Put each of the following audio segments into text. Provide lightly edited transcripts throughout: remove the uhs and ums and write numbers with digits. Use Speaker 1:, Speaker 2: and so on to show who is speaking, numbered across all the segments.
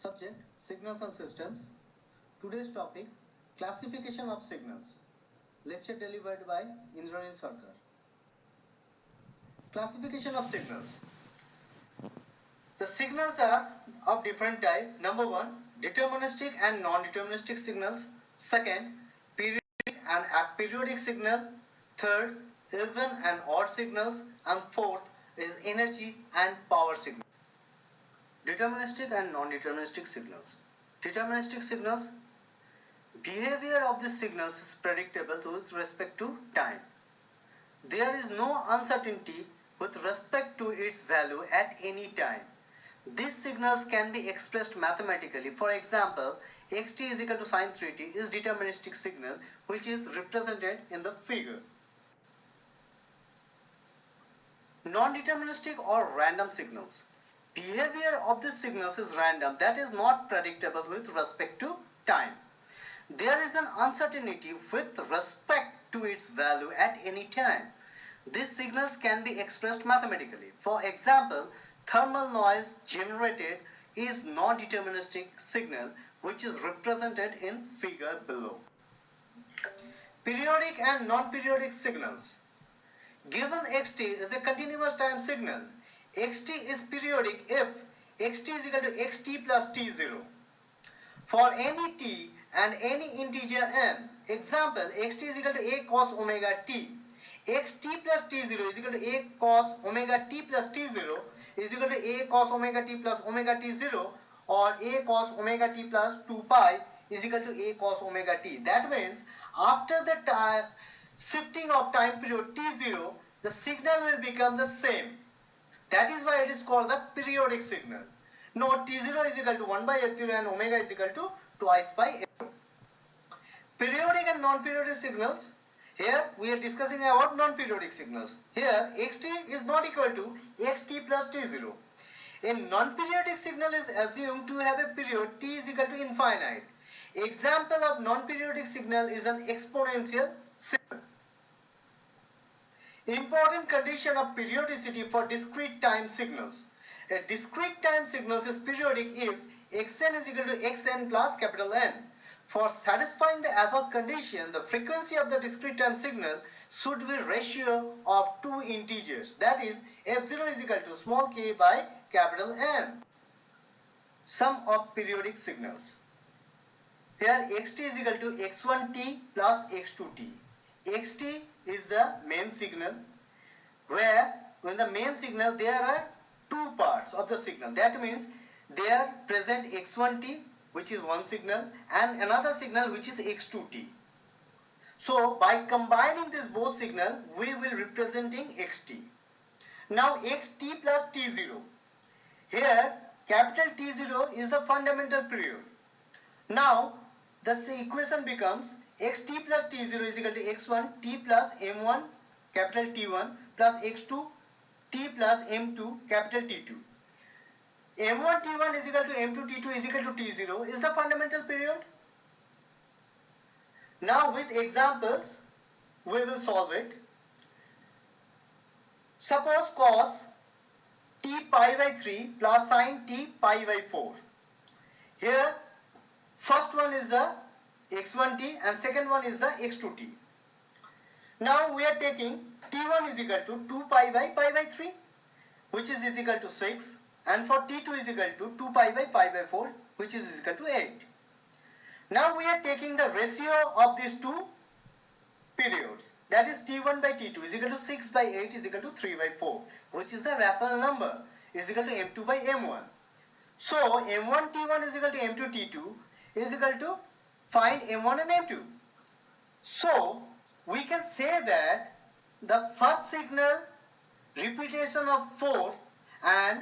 Speaker 1: Subject: Signals and Systems. Today's topic: Classification of Signals. Lecture delivered by Indranil Sarkar. Classification of signals. The signals are of different type. Number one, deterministic and non-deterministic signals. Second, periodic and aperiodic signal. Third, even and odd signals. And fourth is energy and power signals. Deterministic and non-deterministic signals. Deterministic signals. Behavior of the signals is predictable with respect to time. There is no uncertainty with respect to its value at any time. These signals can be expressed mathematically. For example, xt is equal to sine 3t is deterministic signal which is represented in the figure. Non-deterministic or random signals. Behavior of the signals is random, that is not predictable with respect to time. There is an uncertainty with respect to its value at any time. These signals can be expressed mathematically. For example, thermal noise generated is non-deterministic signal which is represented in figure below. Periodic and non-periodic signals. Given xt is a continuous time signal, xt is periodic if xt is equal to xt plus t0. For any t and any integer n, example xt is equal to a cos omega t, xt plus t0 is equal to a cos omega t plus t0 is equal to a cos omega t plus omega t0, or a cos omega t plus 2 pi is equal to a cos omega t. That means after the shifting of time period t0, the signal will become the same. That is why it is called the periodic signal. Note t0 is equal to 1 by f0 and omega is equal to twice by f0. Periodic and non-periodic signals. Here we are discussing about non-periodic signals. Here xt is not equal to xt plus t0. A non-periodic signal is assumed to have a period t is equal to infinite. Example of non-periodic signal is an exponential signal. Important condition of periodicity for discrete time signals. A discrete time signal is periodic if xn is equal to xn plus capital N. For satisfying the above condition, the frequency of the discrete time signal should be ratio of two integers. That is, f0 is equal to small k by capital N. Sum of periodic signals. Here xt is equal to x1t plus x2t. xt is the main signal, where in the main signal there are two parts of the signal. That means there present x1t, which is one signal, and another signal which is x2t. So by combining these both signals, we will representing xt. Now xt plus t0. Here capital T0 is the fundamental period. Now the equation becomes xt plus t0 is equal to x1 t plus m1 capital T1 plus x2 t plus m2 capital T2. m1 t1 is equal to m2 t2 is equal to t0 is the fundamental period. Now with examples we will solve it. Suppose cos t pi by 3 plus sin t pi by 4. Here first one is the x1t and second one is the x2t. Now we are taking t1 is equal to 2 pi by 3, which is equal to 6, and for t2 is equal to 2 pi by 4, which is equal to 8. Now we are taking the ratio of these two periods, that is t1 by t2 is equal to 6 by 8 is equal to 3 by 4, which is the rational number, is equal to m2 by m1. So m1 t1 is equal to m2 t2 is equal to find m1 and m2. So we can say that the first signal repetition of 4 and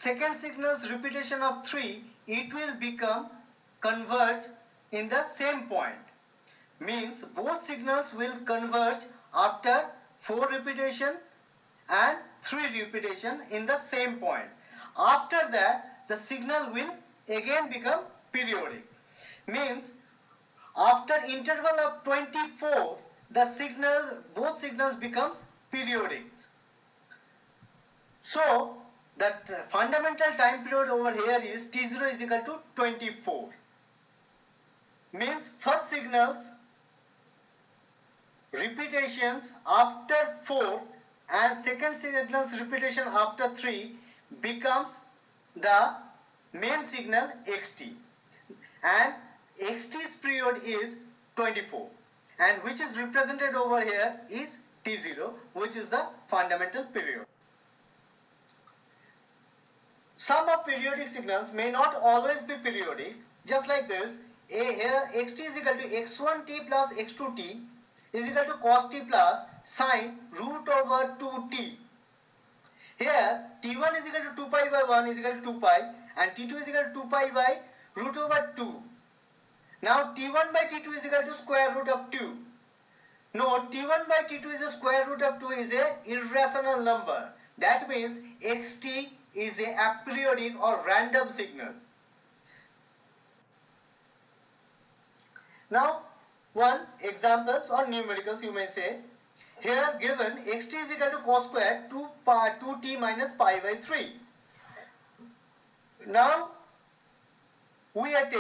Speaker 1: second signal's repetition of 3, it will become converge in the same point. Means both signals will converge after 4 repetition and 3 repetition in the same point. After that the signal will again become periodic. Means after interval of 24 both signals becomes periodic. So that fundamental time period over here is T0 is equal to 24. Means first signals repetitions after 4 and second signal's repetition after 3 becomes the main signal xt, and xt's period is 24, and which is represented over here is t0, which is the fundamental period. Some of periodic signals may not always be periodic, just like this. Here xt is equal to x1t plus x2t is equal to cos t plus sine root over 2t. Here t1 is equal to 2 pi by 1 is equal to 2 pi, and t2 is equal to 2 pi by root over 2. Now t1 by t2 is equal to square root of 2. No, t1 by t2 is a square root of 2 is a irrational number. That means xt is a aperiodic or random signal. Now, one examples or numericals you may say. Here given xt is equal to cos square 2t minus pi by 3. Now, we are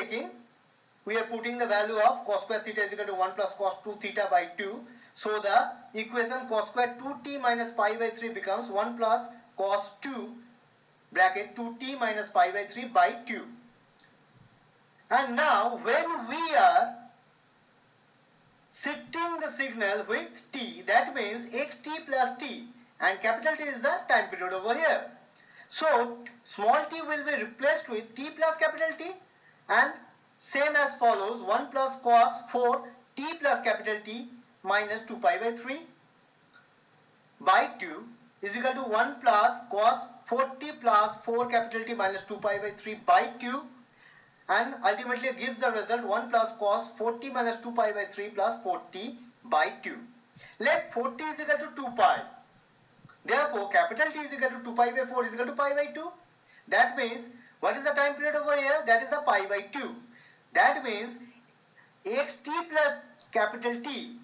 Speaker 1: putting the value of cos square theta is equal to 1 plus cos 2 theta by 2. So the equation cos square 2t minus pi by 3 becomes 1 plus cos 2 bracket 2t minus pi by 3 by 2. And now when we are shifting the signal with t, that means xt plus t, and capital T is the time period over here. So small t will be replaced with t plus capital T, and same as follows: 1 plus cos 4 t plus capital T minus 2 pi by 3 by 2 is equal to 1 plus cos 4t plus 4 capital T minus 2 pi by 3 by 2, and ultimately gives the result 1 plus cos 4t minus 2 pi by 3 plus 4t by 2. Let 4t is equal to 2 pi. Therefore, capital T is equal to 2 pi by 4 is equal to pi by 2. That means, what is the time period over here? That is the pi by 2. That means, xt plus capital T.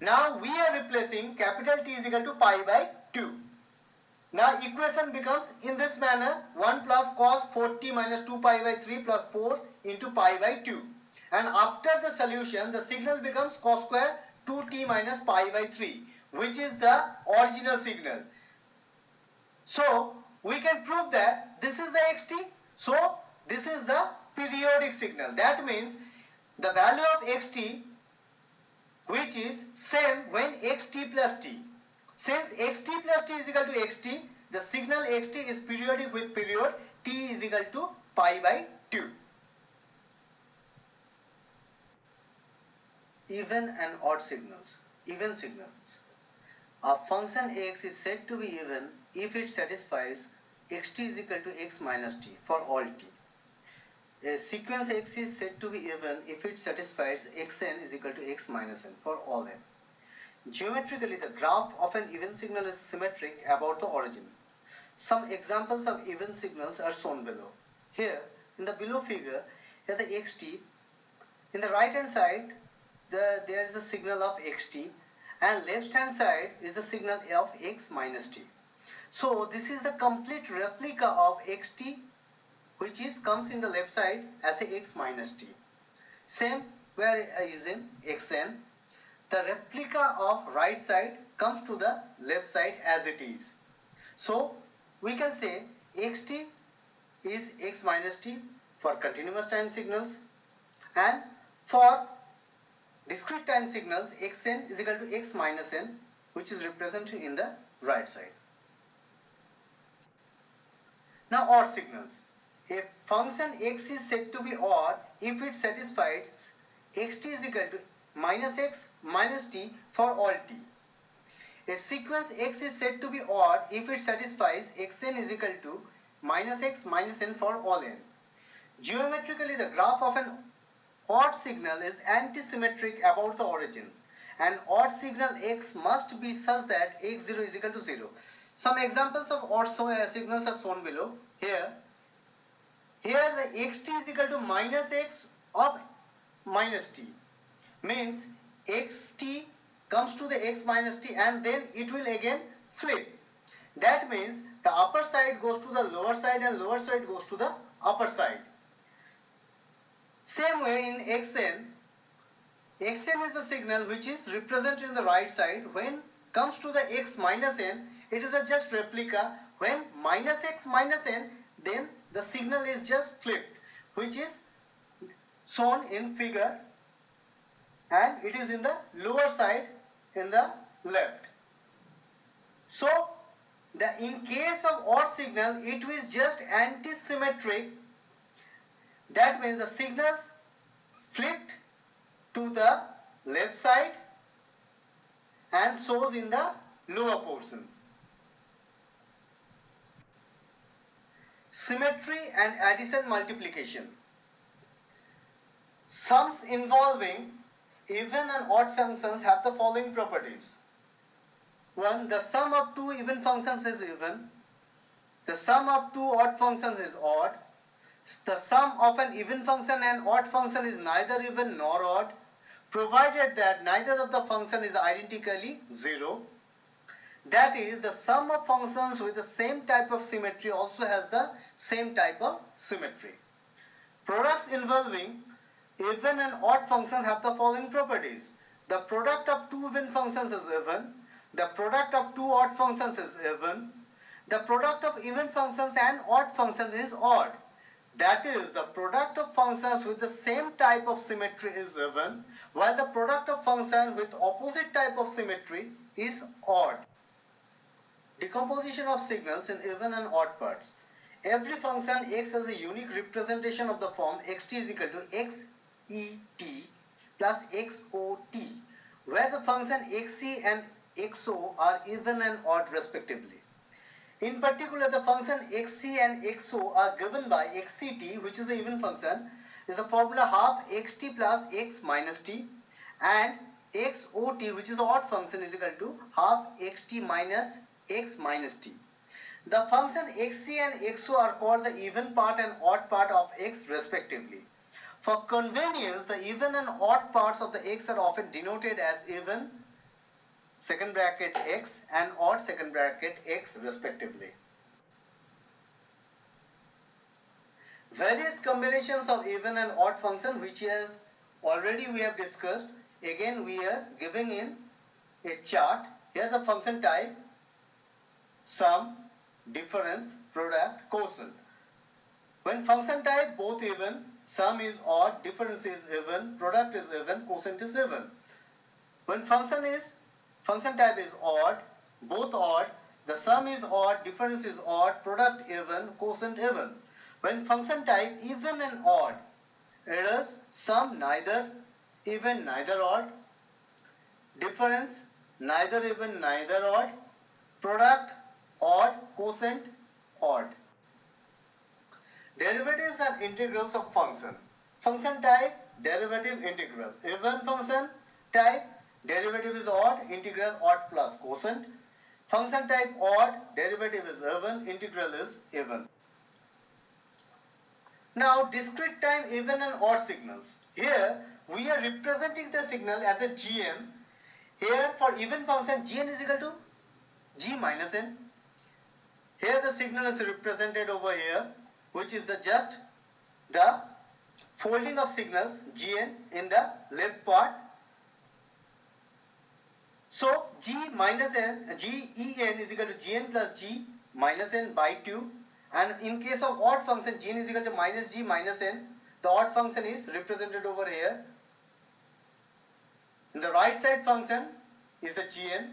Speaker 1: Now, we are replacing capital T is equal to pi by 2. Now, equation becomes in this manner: 1 plus cos 4t minus 2 pi by 3 plus 4 into pi by 2. And after the solution, the signal becomes cos square 2t minus pi by 3, which is the original signal. So, we can prove that this is the xt. So, this is the periodic signal. That means the value of xt, which is same when xt plus t. Since xt plus t is equal to xt, the signal xt is periodic with period t is equal to pi by 2. Even and odd signals. Even signals. A function x is said to be even if it satisfies xt is equal to x minus t for all t. A sequence x is said to be even if it satisfies xn is equal to x minus n for all n. Geometrically, the graph of an even signal is symmetric about the origin. Some examples of even signals are shown below. Here, in the below figure, here the xt. In the right hand side, there is a signal of xt, and left hand side is the signal of x minus t. So this is the complete replica of xt, which comes in the left side as a x minus t. Same where is in xn. The replica of right side comes to the left side as it is. So we can say xt is x minus t for continuous time signals, and for discrete time signals xn is equal to x minus n, which is represented in the right side. Now odd signals. A function x is said to be odd if it satisfies xt is equal to minus x minus t for all t. A sequence x is said to be odd if it satisfies xn is equal to minus x minus n for all n. Geometrically, the graph of an odd signal is antisymmetric about the origin. An odd signal x must be such that x0 is equal to 0. Some examples of odd signals are shown below. Here the xt is equal to minus x of minus t. Means xt comes to the x minus t and then it will again flip. That means the upper side goes to the lower side and lower side goes to the upper side. Same way in xn, xn is a signal which is represented in the right side. When comes to the x minus n, it is a just replica. When minus x minus n, then the signal is just flipped, which is shown in figure, and it is in the lower side in the left. So in case of odd signal, it is just antisymmetric. That means the signals flipped to the left side and shows in the lower portion. Symmetry and addition multiplication. Sums involving even and odd functions have the following properties. 1. The sum of two even functions is even. The sum of two odd functions is odd. The sum of an even function and odd function is neither even nor odd, provided that neither of the function is identically 0. That is, the sum of functions with the same type of symmetry also has the same type of symmetry. Products involving even and odd functions have the following properties. The product of two even functions is even. The product of two odd functions is even. The product of even functions and odd functions is odd. That is, the product of functions with the same type of symmetry is even, while the product of functions with opposite type of symmetry is odd. Decomposition of signals in even and odd parts. Every function x has a unique representation of the form xt is equal to xet plus xot, where the function xc and xo are even and odd respectively. In particular, the function xc and xo are given by xct, which is the even function, is the formula half xt plus x minus t, and xot, which is the odd function, is equal to half xt minus x minus t. The function xc and xo are called the even part and odd part of x respectively. For convenience, the even and odd parts of the x are often denoted as even second bracket x and odd second bracket x respectively. Various combinations of even and odd function, which is already we have discussed. Again we are giving in a chart. Here is the function type: sum, difference, product, quotient. When function type both even, sum is odd, difference is even, product is even, quotient is even. When function type is odd, both odd, the sum is odd, difference is odd, product even, quotient even. When function type even and odd, it is sum neither even neither odd, difference neither even neither odd, product odd, quotient odd. Derivatives and integrals of function. Function type, derivative, integral. Even function type, derivative is odd, integral odd plus quotient. Function type odd, derivative is even, integral is even. Now discrete time even and odd signals. Here we are representing the signal as a gn. Here for even function gn is equal to g minus n. Here the signal is represented over here, which is just the folding of signals gn in the left part. So g minus n, gen is equal to gn plus g minus n by 2, and in case of odd function gn is equal to minus g minus n. The odd function is represented over here. In the right side function is the gn.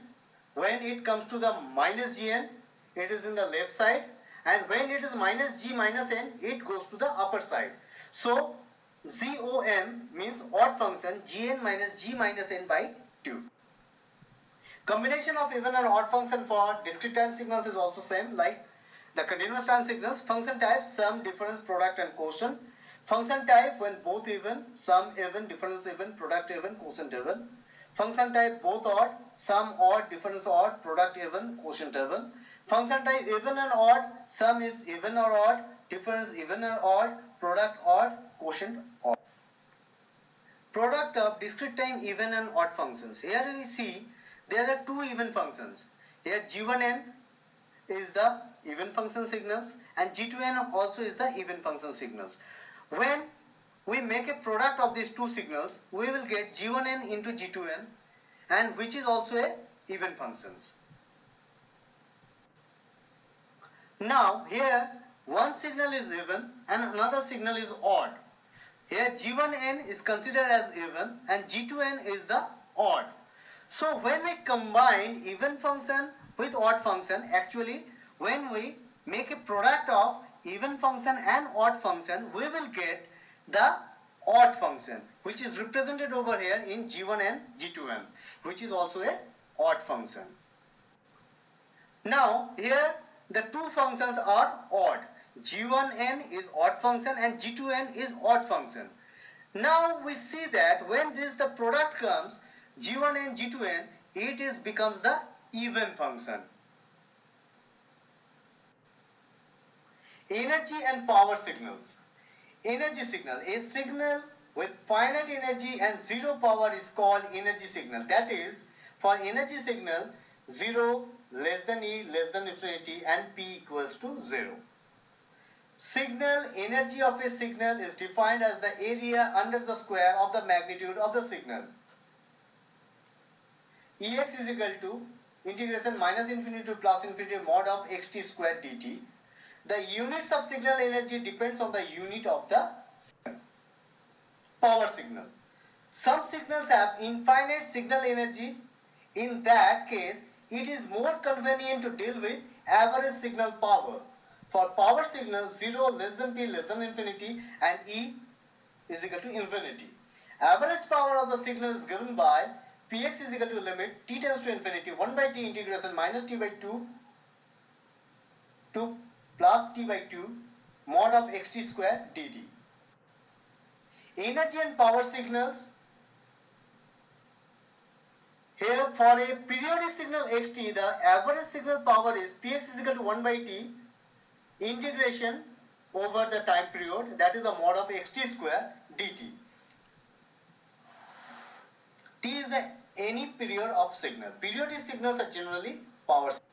Speaker 1: When it comes to the minus gn, it is in the left side, and when it is minus g minus n, it goes to the upper side. So zon means odd function gn minus g minus n by 2. Combination of even and odd function for discrete time signals is also same like the continuous time signals. Function type sum, difference, product and quotient. Function type when both even, sum even, difference even, product even, quotient even. Function type both odd, sum odd, difference odd, product even, quotient even. Function type even and odd, sum is even or odd, difference even or odd, product odd, quotient odd. Product of discrete time even and odd functions. Here we see there are two even functions. Here g1n is the even function signals and G2n also is the even function signals. When we make a product of these two signals, we will get G1n into G2n, and which is also a even functions. Now here one signal is even and another signal is odd. Here G1n is considered as even and G2n is the odd. So when we combine even function with odd function, actually when we make a product of even function and odd function, we will get the odd function, which is represented over here in G1 and G2n, which is also a odd function. Now here the two functions are odd. G1n is odd function and G2n is odd function. Now we see that when the product comes, G1 and G2n, it becomes the even function. Energy and power signals. Energy signal. A signal with finite energy and zero power is called energy signal. That is, for energy signal, 0 less than E less than infinity and P equals to 0. Signal energy of a signal is defined as the area under the square of the magnitude of the signal. Ex is equal to integration minus infinity to plus infinity mod of xt squared dt. The units of signal energy depends on the unit of the signal. Power signal. Some signals have infinite signal energy. In that case, it is more convenient to deal with average signal power. For power signal, 0 less than p less than infinity and E is equal to infinity. Average power of the signal is given by Px is equal to limit t tends to infinity 1 by t integration minus t by 2 to plus t by 2 mod of xt square dt. Energy and power signals. Here for a periodic signal xt, the average signal power is Px is equal to 1 by t integration over the time period, that is the mod of xt square dt. T is the any period of signal. Periodic signals are generally power signals.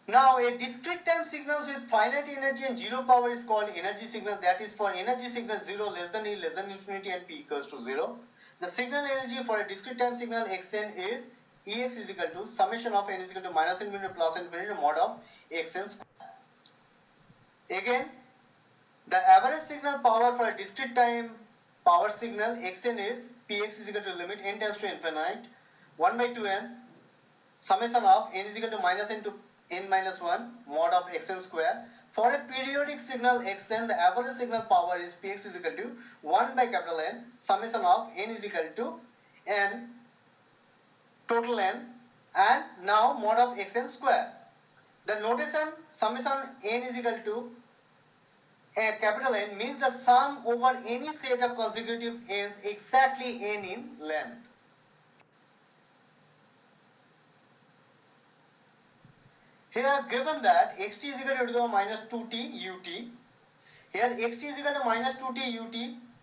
Speaker 1: Now a discrete time signals with finite energy and zero power is called energy signal. That is, for energy signal 0 less than E less than infinity and P equals to 0. The signal energy for a discrete time signal xn is Ex is equal to summation of n is equal to minus infinity plus infinity mod of xn square. Again, the average signal power for a discrete time power signal xn is Px is equal to limit n tends to infinite 1 by 2n summation of n is equal to minus n to n minus 1 mod of xn square. For a periodic signal xn, the average signal power is Px is equal to 1 by capital N summation of n is equal to n total n and now mod of xn square. The notation summation n is equal to a capital N means the sum over any set of consecutive n's exactly n in length. Here given that xt is equal to e to the power minus 2t ut. Here xt is equal to minus 2t ut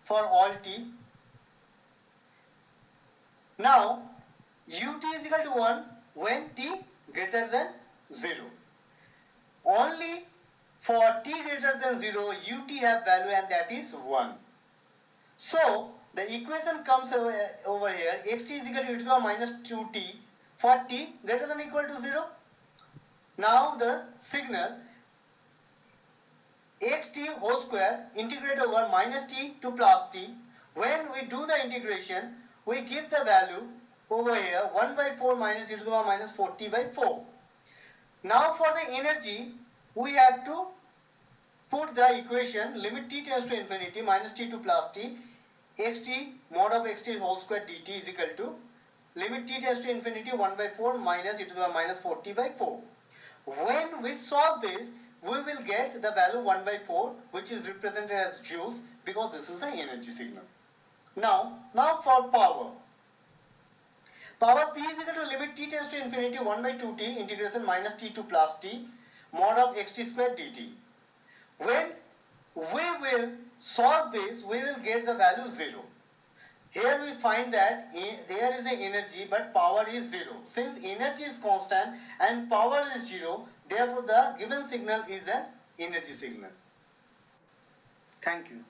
Speaker 1: for all t. Now ut is equal to 1 when t greater than 0. Only for t greater than 0 ut have value and that is 1. So the equation comes over here, xt is equal to e to the power minus 2t for t greater than or equal to 0. Now the signal xt whole square integrate over minus t to plus t. When we do the integration, we give the value over here 1 by 4 minus e to the power minus 4t by 4. Now for the energy, we have to put the equation limit t tends to infinity minus t to plus t xt mod of xt whole square dt is equal to limit t tends to infinity 1 by 4 minus e to the power minus 4t by 4. When we solve this, we will get the value 1 by 4, which is represented as joules because this is the energy signal. Now for power. Power P is equal to limit t tends to infinity 1 by 2t integration minus t to plus t mod of xt square dt. When we will solve this, we will get the value 0. Here we find that there is a energy but power is 0. Since energy is constant and power is 0, therefore the given signal is an energy signal. Thank you.